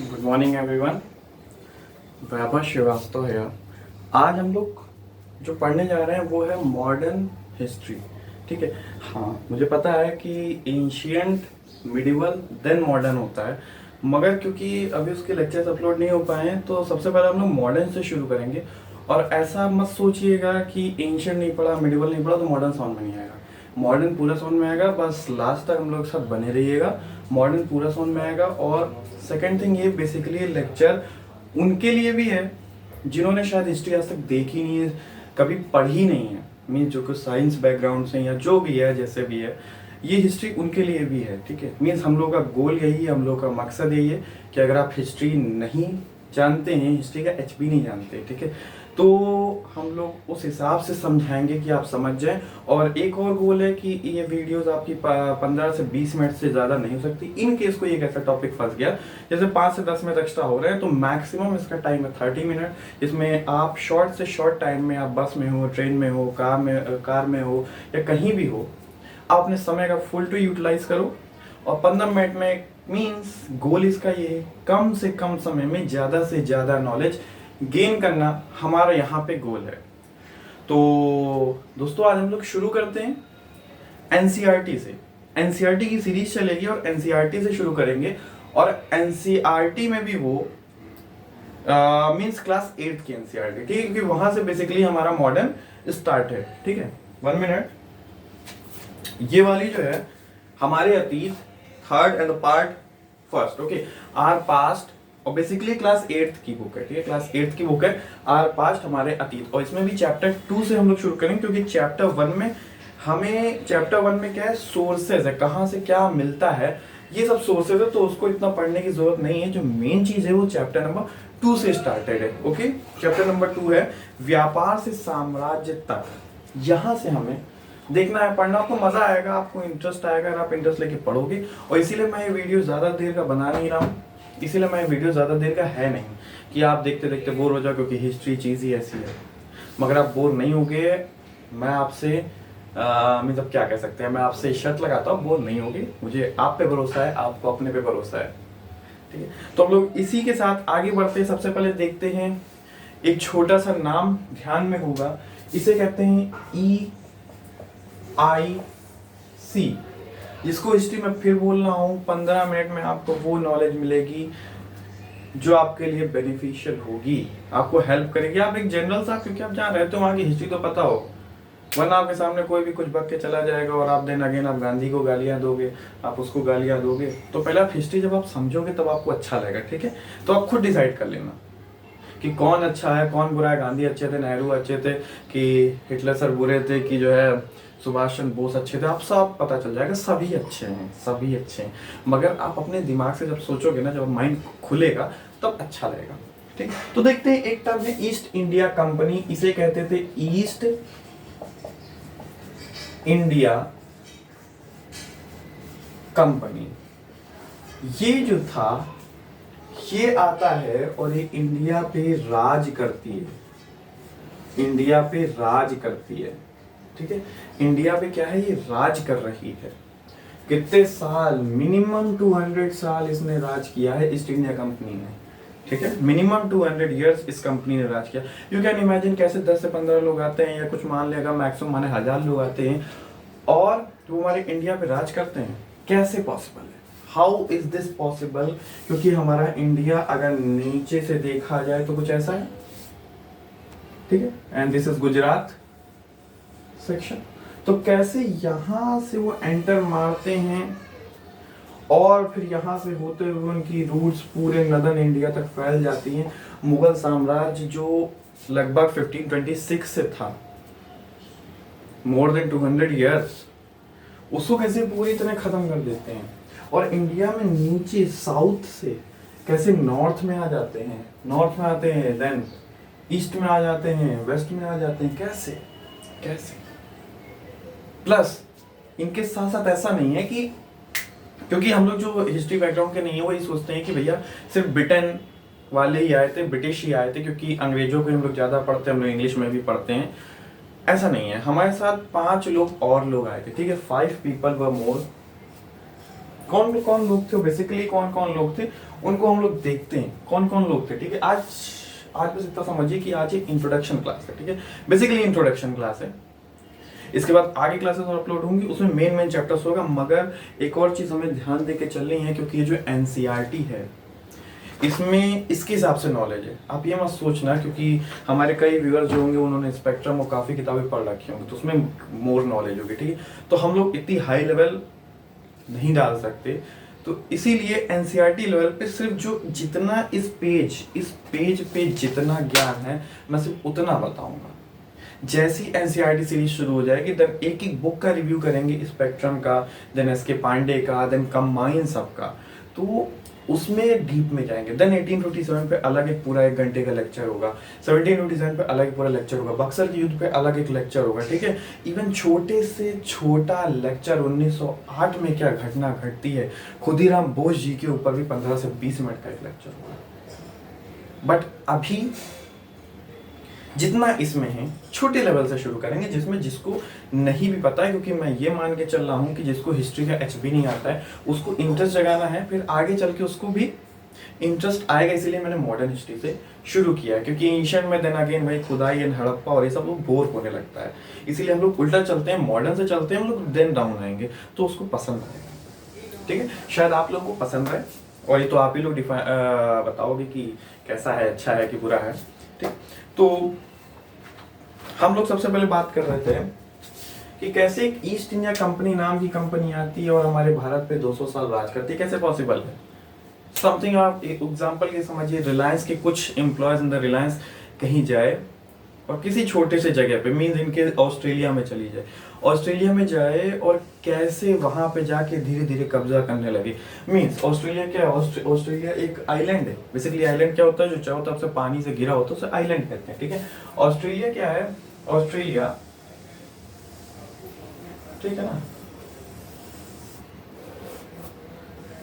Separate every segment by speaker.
Speaker 1: Good morning everyone. Vaibhav Shrivastava है। आज हम लोग जो पढ़ने जा रहे हैं वो है मॉडर्न हिस्ट्री। ठीक है। हाँ, मुझे पता है कि एंशियंट, मिडिवल, देन मॉडर्न होता है, मगर क्योंकि अभी उसके लेक्चर्स अपलोड नहीं हो पाए हैं तो सबसे पहले हम लोग मॉडर्न से शुरू करेंगे। और ऐसा मत सोचिएगा कि एंशियंट नहीं पढ़ा, मिडिवल नहीं पढ़ा तो मॉडर्न समझ में नहीं आएगा। मॉडर्न पूरा समझ में आएगा, बस लास्ट तक हम लोग साथ बने रहिएगा। मॉडर्न पूरा समझ में आएगा। और सेकंड थिंग, ये बेसिकली लेक्चर उनके लिए भी है जिन्होंने शायद हिस्ट्री आज तक देखी नहीं है, कभी पढ़ी नहीं है। मीन जो कुछ साइंस बैकग्राउंड से या जो भी है, जैसे भी है, ये हिस्ट्री उनके लिए भी है। ठीक है। मीन्स हम लोग का गोल यही है, हम लोग का मकसद यही है कि अगर आप हिस्ट्री नहीं जानते हैं, हिस्ट्री का एच भी नहीं जानते, ठीक है, तो हम लोग उस हिसाब से समझाएंगे कि आप समझ जाएं। और एक और गोल है कि ये वीडियोस आपकी 15 से 20 मिनट से ज़्यादा नहीं हो सकती। इन केस कोई एक ऐसा टॉपिक फंस गया, जैसे 5 से 10 मिनट एक्स्ट्रा हो रहे हैं, तो मैक्सिमम इसका टाइम है 30 मिनट। इसमें आप शॉर्ट से शॉर्ट टाइम में, आप बस में हो, ट्रेन में हो, कार में हो या कहीं भी हो, आप अपने समय का फुल टू यूटिलाइज करो। और 15 मिनट में मीन्स गोल इसका ये है, कम से कम समय में ज़्यादा से ज़्यादा नॉलेज गेन करना हमारा यहाँ पे गोल है। तो दोस्तों, आज हम लोग शुरू करते हैं एनसीईआरटी से। एनसीईआरटी की सीरीज चलेगी और एनसीईआरटी से शुरू करेंगे। और एनसीईआरटी में भी वो मीन्स क्लास 8 की एनसीईआरटी, ठीक है, क्योंकि वहां से बेसिकली हमारा मॉडर्न स्टार्ट है। ठीक है। 1 मिनट। ये वाली जो है हमारे अतीत, third and part first, okay, our past, और बेसिकली क्लास 8 की बुक है। ठीक है, क्लास 8 की बुक है आर पास्ट, हमारे अतीत। और इसमें भी चैप्टर 2 से हम लोग शुरू करेंगे, क्योंकि चैप्टर 1 में हमें, चैप्टर 1 में क्या है, सोर्सेज है, कहाँ से क्या मिलता है, ये सब सोर्सेज है, तो उसको इतना पढ़ने की जरूरत नहीं है। जो मेन चीज है वो चैप्टर नंबर 2 से स्टार्टेड है। ओके, चैप्टर नंबर 2 है व्यापार से साम्राज्य तक। यहां से हमें देखना है, पढ़ना, आपको मजा आएगा, आपको इंटरेस्ट आएगा अगर आप इंटरेस्ट लेके पढ़ोगे। और इसीलिए मैं ये वीडियो ज्यादा देर का बना नहीं रहा हूँ, इसीलिए मैं वीडियो ज़्यादा देर का है नहीं कि आप देखते देखते बोर हो जाओ, क्योंकि हिस्ट्री चीज़ ही ऐसी है। मगर आप बोर नहीं होगे, मैं आपसे मतलब क्या कह सकते हैं, मैं आपसे शर्त लगाता हूँ, बोर नहीं होगे। मुझे आप पे भरोसा है, आपको अपने पे भरोसा है। ठीक है, तो हम लोग इसी के साथ आगे बढ़ते हैं। सबसे पहले देखते हैं, एक छोटा सा नाम ध्यान में होगा, इसे कहते हैं EIC, जिसको हिस्ट्री में फिर बोल रहा हूँ। 15 मिनट में आपको वो नॉलेज मिलेगी जो आपके लिए बेनिफिशियल होगी, आपको हेल्प करेगी। आप एक जनरल सा, क्योंकि आप जहाँ रहते हो वहाँ की हिस्ट्री तो पता हो, वरना आपके सामने कोई भी कुछ बक के चला जाएगा और आप देन अगेन आप गांधी को गालियाँ दोगे, आप उसको गालियाँ दोगे। तो पहले आप हिस्ट्री जब आप समझोगे तब आपको अच्छा लगेगा। ठीक है, तो आप खुद डिसाइड कर लेना कि कौन अच्छा है, कौन बुरा है। गांधी अच्छे थे, नेहरू अच्छे थे, कि हिटलर सर बुरे थे, कि जो है सुभाष चंद्र बोस अच्छे थे, आप सब पता चल जाएगा। सभी अच्छे हैं, सभी अच्छे हैं, मगर आप अपने दिमाग से जब सोचोगे ना, जब माइंड खुलेगा तब अच्छा लगेगा। ठीक, तो देखते हैं, एक टर्म है ईस्ट इंडिया कंपनी, इसे कहते थे ईस्ट इंडिया कंपनी। ये जो था, ये आता है और ये इंडिया पे राज करती है, इंडिया पे राज करती है। ठीक है, इंडिया पे क्या है, ये राज कर रही है। कितने साल, मिनिमम 200 साल इसने राज किया है, ईस्ट इंडिया कंपनी ने। ठीक है, मिनिमम 200 इयर्स इस कंपनी ने राज किया। यू कैन इमेजिन कैसे 10 से 15 लोग आते हैं, या कुछ मान लेगा मैक्सिमम माने 1000 लोग आते हैं और जो हमारे इंडिया पे राज करते हैं। कैसे पॉसिबल है, हाउ इज दिस पॉसिबल? क्योंकि हमारा इंडिया अगर नीचे से देखा जाए तो कुछ ऐसा है। ठीक है, and this is Gujarat section. तो कैसे यहां से वो एंटर मारते हैं और फिर यहां से होते हुए उनकी रूट्स पूरे नदर्न इंडिया तक फैल जाती हैं। मुगल साम्राज्य जो लगभग 1526 से था, मोर देन 200 इयर्स, उसको कैसे पूरी तरह खत्म कर देते हैं। और इंडिया में नीचे साउथ से कैसे नॉर्थ में आ जाते हैं, नॉर्थ में आते हैं, देन ईस्ट में आ जाते हैं, वेस्ट में आ जाते हैं। कैसे कैसे? प्लस इनके साथ साथ ऐसा नहीं है कि, क्योंकि हम लोग जो हिस्ट्री बैकग्राउंड के नहीं है वो ये सोचते हैं कि भैया सिर्फ ब्रिटेन वाले ही आए थे, ब्रिटिश ही आए थे, क्योंकि अंग्रेजों को हम लोग ज़्यादा पढ़ते हैं, हम लोग इंग्लिश में भी पढ़ते हैं। ऐसा नहीं है, हमारे साथ 5 लोग और लोग आए थे। ठीक है, 5 पीपल वर मोर, कौन कौन लोग थे, बेसिकली कौन कौन लोग थे उनको हम लोग देखते हैं, कौन कौन लोग थे। ठीक है, आज बस इतना समझिए कि आज एक इंट्रोडक्शन क्लास है। ठीक है, बेसिकली इंट्रोडक्शन क्लास है। इसके बाद आगे क्लासेस और अपलोड होंगी, उसमें मेन चैप्टर्स होगा। मगर एक और चीज हमें ध्यान देके चलनी है, क्योंकि ये जो एनसीईआरटी है इसमें इसके हिसाब से नॉलेज है। आप ये मत सोचना, क्योंकि हमारे कई व्यूअर्स जो होंगे उन्होंने स्पेक्ट्रम और काफ़ी किताबें पढ़ रखी होंगी, तो उसमें मोर नॉलेज होगी। ठीक है, तो हम लोग इतनी हाई लेवल नहीं डाल सकते, तो इसीलिए एनसीईआरटी लेवल पे सिर्फ जो जितना इस पेज पे जितना ज्ञान है मैं सिर्फ उतना बताऊंगा। जैसी एनसीईआरटी सीरीज शुरू हो जाएगी, देन एक एक बुक का रिव्यू करेंगे, स्पेक्ट्रम का, देन एसके पांडे का, देन कंबाइन सबका, तो उसमें डीप में जाएंगे। देन 1857 पे अलग एक पूरा 1 घंटे का लेक्चर होगा, 1757 पे अलग पूरा लेक्चर होगा, बक्सर के युद्ध पे अलग एक लेक्चर होगा। ठीक है, इवन छोटे से छोटा लेक्चर 1908 में क्या घटना घटती है, खुदीराम बोस जी के ऊपर भी 15 से 20 मिनट का एक लेक्चर होगा। बट अभी जितना इसमें है छोटे लेवल से शुरू करेंगे, जिसमें जिसको नहीं भी पता है, क्योंकि मैं ये मान के चल रहा हूँ कि जिसको हिस्ट्री का एच भी नहीं आता है उसको इंटरेस्ट जगाना है, फिर आगे चल के उसको भी इंटरेस्ट आएगा। इसीलिए मैंने मॉडर्न हिस्ट्री से शुरू किया है, क्योंकि एंशिएंट में देन अगेन भाई खुदाई एंड हड़प्पा और ये सब लोग बोर होने लगता है। इसीलिए हम लोग उल्टा चलते हैं, मॉडर्न से चलते हैं हम लोग, देन डाउन आएंगे तो उसको पसंद आएगा। ठीक है, शायद आप लोगों को पसंद आए, और ये तो आप ही लोग बताओगे कि कैसा है, अच्छा है कि बुरा है। ठीक, तो हम लोग सबसे पहले बात कर रहे थे कि कैसे एक ईस्ट इंडिया कंपनी नाम की कंपनी आती है और हमारे भारत पे 200 साल राज करती है, कैसे पॉसिबल है। समथिंग आप एक एग्जांपल के समझिए, रिलायंस के कुछ एम्प्लॉयज इन द रिलायंस कहीं जाए और किसी छोटे से जगह पे, मीन्स इनके ऑस्ट्रेलिया में चली जाए, ऑस्ट्रेलिया में जाए और कैसे वहां पे जाके धीरे धीरे कब्जा करने लगे। मीन्स ऑस्ट्रेलिया क्या है, ऑस्ट्रेलिया एक आइलैंड है। बेसिकली आइलैंड क्या होता है, जो चारों तरफ से पानी से घिरा होता है उसे आइलैंड कहते हैं। ठीक है, ऑस्ट्रेलिया क्या है, ऑस्ट्रेलिया, ठीक है ना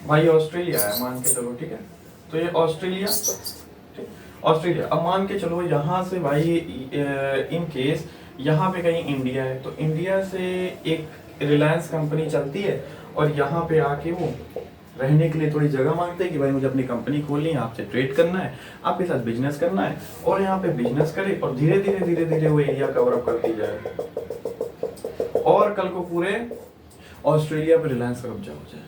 Speaker 1: भाई, ऑस्ट्रेलिया है मान के चलो। ठीक है, तो ये ऑस्ट्रेलिया, ऑस्ट्रेलिया, अब मान के चलो यहाँ से भाई इन केस यहाँ पे कहीं इंडिया है, तो इंडिया से एक रिलायंस कंपनी चलती है और यहाँ पे आके वो रहने के लिए थोड़ी जगह मांगते हैं कि भाई मुझे अपनी कंपनी खोलनी है, आपसे ट्रेड करना है, आपके साथ बिजनेस करना है, और यहाँ पे बिजनेस करे और धीरे धीरे वो एरिया कवर अप करती जाए और कल को पूरे ऑस्ट्रेलिया पे रिलायंस का कब्जा हो जाए।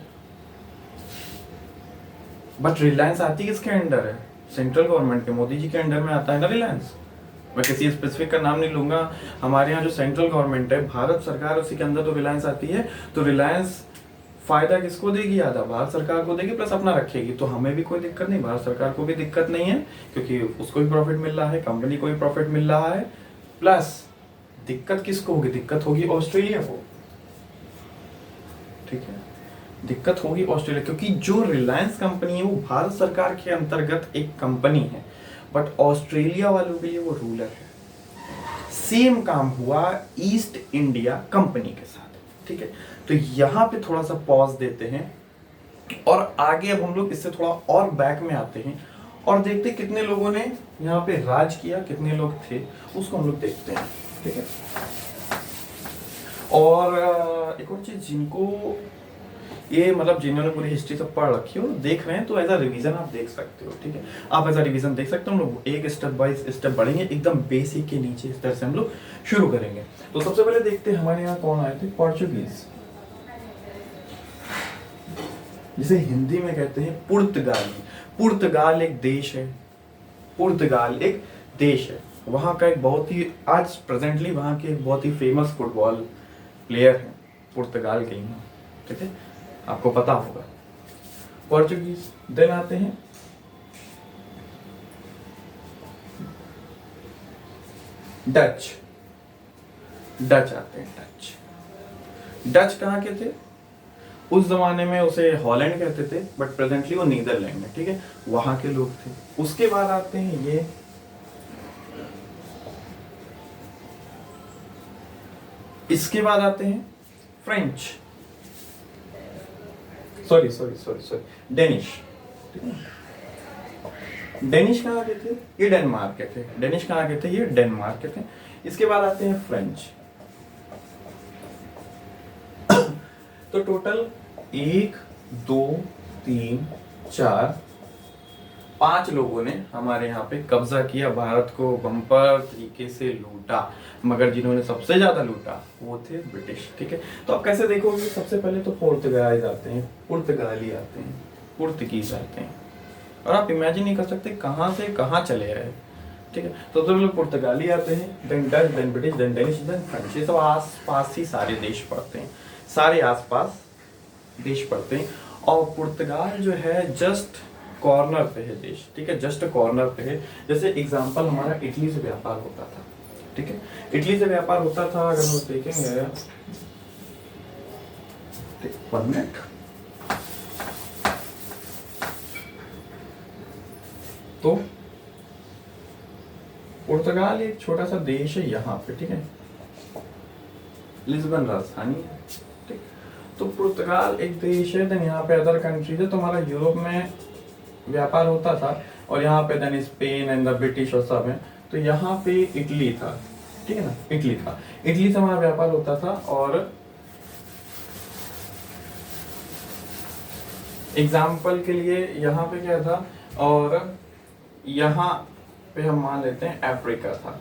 Speaker 1: बट रिलायंस आती किसके अंडर है, सेंट्रल गवर्नमेंट के, मोदी जी के अंडर में आता है ना रिलायंस। मैं किसी स्पेसिफिक का नाम नहीं लूंगा, हमारे यहाँ जो सेंट्रल गवर्नमेंट है, भारत सरकार, उसी के अंदर तो रिलायंस आती है। तो रिलायंस फायदा किसको देगी, आधा भारत सरकार को देगी, प्लस अपना रखेगी। तो हमें भी कोई दिक्कत नहीं, भारत सरकार को भी दिक्कत नहीं है, क्योंकि उसको भी प्रॉफिट मिल रहा है, कंपनी को भी प्रॉफिट मिल रहा है। प्लस दिक्कत किसको होगी, दिक्कत होगी ऑस्ट्रेलिया को। ठीक है, दिक्कत होगी ऑस्ट्रेलिया, क्योंकि जो रिलायंस कंपनी है वो भारत सरकार के अंतर्गत एक कंपनी है, बट ऑस्ट्रेलिया वालों के लिए वो रूलर है। सेम काम हुआ ईस्ट इंडिया कंपनी के साथ। ठीक है, तो यहां पे थोड़ा सा पॉज देते हैं और आगे अब हम लोग इससे थोड़ा और बैक में आते हैं और देखते कितने लोगों ने यहाँ पे राज किया, कितने लोग थे, उसको हम लोग देखते हैं। ठीक है, और एक और चीज, जिनको ये मतलब जिन्होंने पूरी हिस्ट्री सब पढ़ रखी हो, देख रहे हैं, तो एज अ रिवीजन आप देख सकते हो। ठीक है, आप एज अ रिवीजन देख सकते हो। हम लोग एक स्टेप बाय स्टेप बढ़ेंगे, एकदम बेसिक के नीचे इस तरह से हम लोग शुरू करेंगे। तो सबसे पहले देखते हैं हमारे यहाँ कौन आए थे, पोर्चुगीज, जिसे हिंदी में कहते हैं पुर्तगाली। पुर्तगाल एक देश है, पुर्तगाल एक देश है। वहाँ का एक बहुत ही, आज प्रेजेंटली वहाँ के एक बहुत ही फेमस फुटबॉल प्लेयर है पुर्तगाल के ही ना। ठीक है, आपको पता होगा पोर्चुगीज। देन आते हैं डच, डच आते हैं, डच। डच कहाँ के थे, उस जमाने में उसे हॉलैंड कहते थे, बट प्रेजेंटली वो नीदरलैंड है। ठीक है, वहां के लोग थे। उसके बाद आते हैं ये इसके बाद आते हैं फ्रेंच, सॉरी डेनिश। डेनिश कहाँ के थे, ये डेनमार्क के थे। डेनिश कहाँ के थे, ये डेनमार्क के थे। इसके बाद आते हैं फ्रेंच। तो टोटल 1 2 3 4 5 लोगों ने हमारे यहाँ पे कब्जा किया, भारत को बम्पर तरीके से लूटा, मगर जिन्होंने सबसे ज्यादा लूटा वो थे ब्रिटिश। ठीक है, तो आप कैसे देखोगे, सबसे पहले तो पुर्तगाली आते हैं, पुर्तगीज आते हैं, और आप इमेजिन नहीं कर सकते कहाँ से कहाँ चले आए। ठीक है, तो लोग पुर्तगाली आते हैं, then Dutch, then British, then Danish, then French, ये सब आस पास ही सारे देश पड़ते हैं, सारे आसपास देश पड़ते हैं। और पुर्तगाल जो है जस्ट कॉर्नर पे है देश। ठीक है, जस्ट कॉर्नर पे है। जैसे एग्जांपल हमारा इटली से व्यापार होता था। ठीक है, इटली से व्यापार होता था, अगर हम देखेंगे 1 मिनट, तो पुर्तगाल एक छोटा सा देश है यहाँ पे। ठीक है, लिस्बन राजधानी है। ठीक, तो पुर्तगाल एक देश है, देन यहाँ पे अदर कंट्रीज है। तो हमारा यूरोप में व्यापार होता था, और यहाँ पे then Spain and the British और सब है। तो यहाँ पे इटली था। ठीक है ना, इटली था, इटली से हमारा व्यापार होता था। और एग्जाम्पल के लिए यहाँ पे क्या था, और यहाँ पे हम मान लेते हैं अफ्रीका था।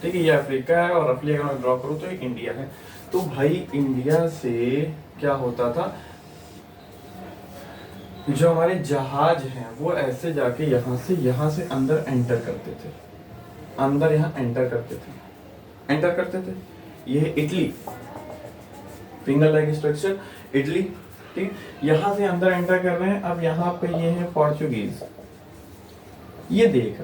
Speaker 1: ठीक है, ये अफ्रीका है, और रफली अगर मैं ड्रॉ करूँ तो ये इंडिया है। तो भाई इंडिया से क्या होता था, जो हमारे जहाज हैं वो ऐसे जाके यहाँ से अंदर एंटर करते थे, अंदर यहाँ एंटर करते थे। ये है Italy, finger like structure, Italy. ठीक, यहाँ से अंदर एंटर कर रहे हैं। अब यहाँ पे ये है पोर्चुगीज, ये देख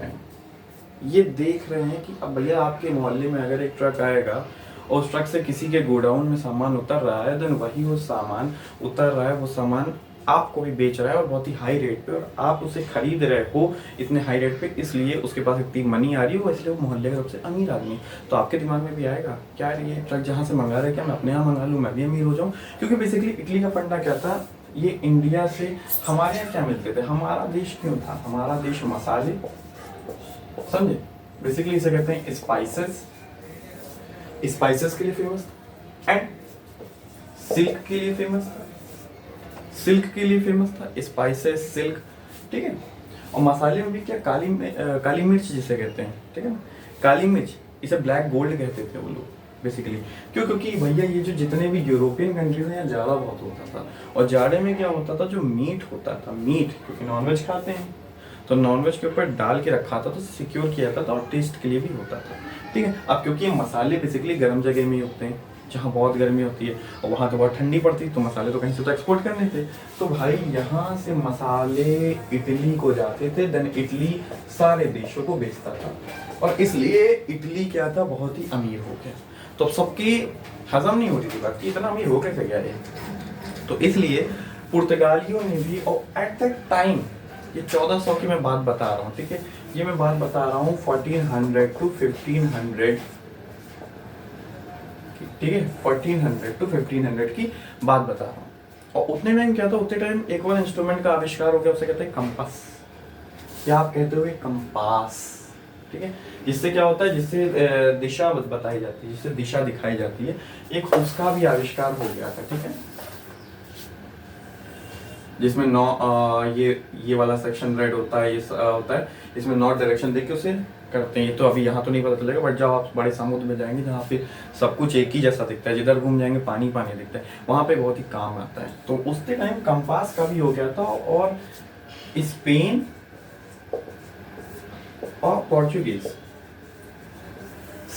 Speaker 1: रहे हैं कि अब भैया आपके मोहल्ले में अगर एक ट्रक आएगा और उस ट्रक से किसी के गोडाउन में सामान उतर रहा है, देन वही वो सामान उतर रहा है, वो सामान आपको भी बेच रहा है, और बहुत ही हाई रेट पे, और आप उसे खरीद रहे हो इतने हाई रेट पे, इसलिए उसके पास इतनी मनी आ रही हो, इसलिए वो मोहल्ले का सबसे अमीर आदमी। तो आपके दिमाग में भी आएगा क्या ये ट्रक जहाँ से मंगा रहे, क्या मैं अपने यहाँ मंगा लूँ, मैं भी अमीर हो जाऊँ। क्योंकि बेसिकली इटली का फंडा क्या था, ये इंडिया से हमारे यहाँ क्या मिलते थे, हमारा देश क्यों था, हमारा देश मसाले, समझे, बेसिकली इसे कहते हैं स्पाइसेस, स्पाइसेस के लिए फेमस था, एंड सिल्क के लिए फेमस था, स्पाइसेस, सिल्क। ठीक है, और मसाले में भी क्या, काली मिर्च जिसे कहते हैं। ठीक है ना, काली मिर्च, इसे ब्लैक गोल्ड कहते थे वो लोग बेसिकली। क्योंकि भैया ये जो जितने भी यूरोपियन कंट्रीज हैं, यहाँ जाड़ा बहुत होता था, और जाड़े में क्या होता था, जो मीट होता था, मीट क्योंकि नॉनवेज खाते हैं, तो नॉनवेज के ऊपर डाल के रखा था, तो सिक्योर किया जाता था, और टेस्ट के लिए भी होता था। ठीक है, अब क्योंकि ये मसाले बेसिकली गर्म जगह में ही उगते हैं, जहाँ बहुत गर्मी होती है, और वहाँ तो बहुत ठंडी पड़ती है, तो मसाले तो कहीं से तो एक्सपोर्ट करने थे। तो भाई यहाँ से मसाले इटली को जाते थे, देन इटली सारे देशों को बेचता था, और इसलिए इटली क्या था, बहुत ही अमीर हो गया। तो अब सबकी हजम नहीं हो रही थी बात कि इतना अमीर हो कैसे गया ये। तो इसलिए पुर्तगालियों ने भी, और एट दैट टाइम, ये 1400 की मैं बात बता रहा हूँ। ठीक है, ये मैं बात बता रहा हूँ 1400 to 1500, ठीक है, 1400 to 1500 की बात बता रहा हूँ। और उतने टाइम क्या था, उतने टाइम एक और इंस्ट्रूमेंट का आविष्कार हो गया, उसे कहते हैं कंपास, या आप कहते हो कंपास। ठीक है, जिससे क्या होता है, जिससे दिशा बताई जाती है, जिससे दिशा दिखाई जाती है, एक उसका भी आविष्कार हो गया था। ठीक है, जिसमें ये वाला सेक्शन रेड होता है, ये होता है, इसमें नॉर्थ डायरेक्शन देख के उसे करते हैं। तो अभी यहाँ तो नहीं पता चलेगा, बट जब आप बड़े समुद्र में जाएंगे जहाँ पे सब कुछ एक ही जैसा दिखता है, जिधर घूम जाएंगे पानी पानी दिखता है, वहाँ पे बहुत ही काम आता है। तो उस टाइम कंपास का भी हो गया था, और स्पेन और पोर्चुगीज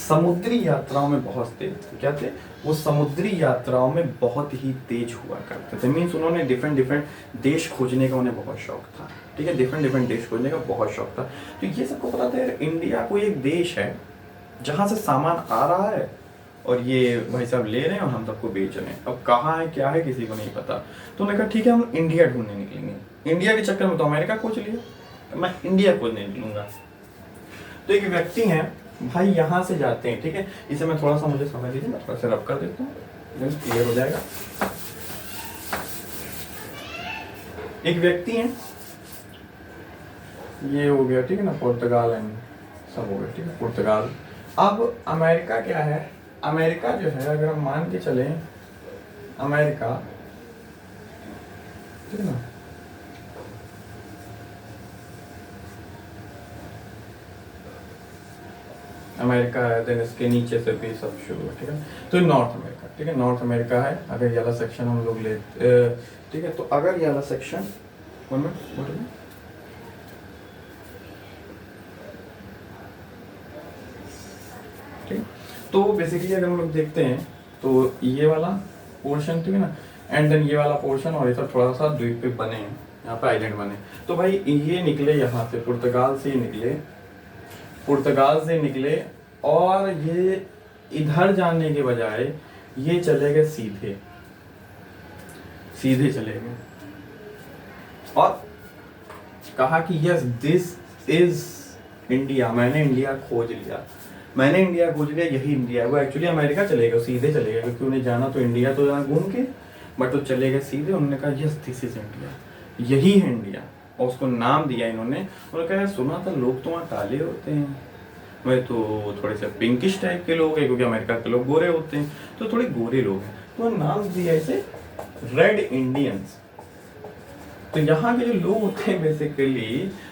Speaker 1: समुद्री यात्राओं में बहुत तेज थे। क्या थे वो, समुद्री यात्राओं में बहुत ही तेज हुआ करते थे। मीन्स उन्होंने डिफरेंट देश खोजने का उन्हें बहुत शौक था। ठीक है, डिफरेंट देश खोजने का बहुत शौक था। तो ये सबको पता था इंडिया कोई एक देश है जहाँ से सामान आ रहा है, और ये भाई साहब ले रहे हैं, और हम सबको बेच रहे हैं। अब कहाँ है क्या है किसी को नहीं पता। तो उन्होंने कहा ठीक है, हम इंडिया ढूंढने निकलेंगे। इंडिया के चक्कर में तो अमेरिका खोज लिया, मैं इंडिया खोजने निकलूंगा। तो एक व्यक्ति है भाई, यहाँ से जाते हैं। ठीक है, इसे मैं थोड़ा सा, मुझे समझ लीजिए, मैं थोड़ा सा रब कर देता हूँ, क्लियर हो जाएगा। एक व्यक्ति है, ये हो गया, ठीक है ना, पुर्तगाल एंड सब हो गया। ठीक है, पुर्तगाल। अब अमेरिका क्या है, अमेरिका जो है, अगर हम मान के चले, अमेरिका ठीक है ना। अमेरिका है, देन इसके नीचे से भी सब शुरू है, ठीक है। तो ये नॉर्थ अमेरिका, ठीक है, नॉर्थ अमेरिका है। अगर ये वाला सेक्शन हम लोग ले, ठीक है, तो अगर ये वाला सेक्शन, वन मिनट बोलिए, ठीक। तो बेसिकली अगर हम लोग देखते हैं तो ये वाला पोर्शन, ठीक है ना, एंड देन ये वाला पोर्शन, और इधर थोड़ा सा द्वीप पे बने हैं, यहाँ पे आइलैंड बने। तो भाई ये निकले यहाँ से, पुर्तगाल से निकले, पुर्तगाल से निकले, और ये इधर जाने के बजाय ये चले गए सीधे, सीधे चले गए, और कहा कि यस दिस इज इंडिया, मैंने इंडिया खोज लिया, मैंने इंडिया खोज लिया, यही इंडिया है। वो एक्चुअली अमेरिका चले गए, सीधे चले गए, क्योंकि उन्हें जाना तो इंडिया तो जाना घूम के, बट वो चले गए सीधे। उन्होंने कहा यस दिस इज इंडिया, यही है इंडिया, और उसको नाम दिया इन्होंने। उन्होंने कहा सुना था लोग तो वहाँ काले होते हैं, मैं तो थोड़े से पिंकिश टाइप के लोग हैं, क्योंकि अमेरिका के लोग गोरे होते हैं, तो थोड़े गोरे लोग हैं, तो नाम दिया इसे रेड इंडियंस। तो यहाँ के जो लोग होते हैं बेसिकली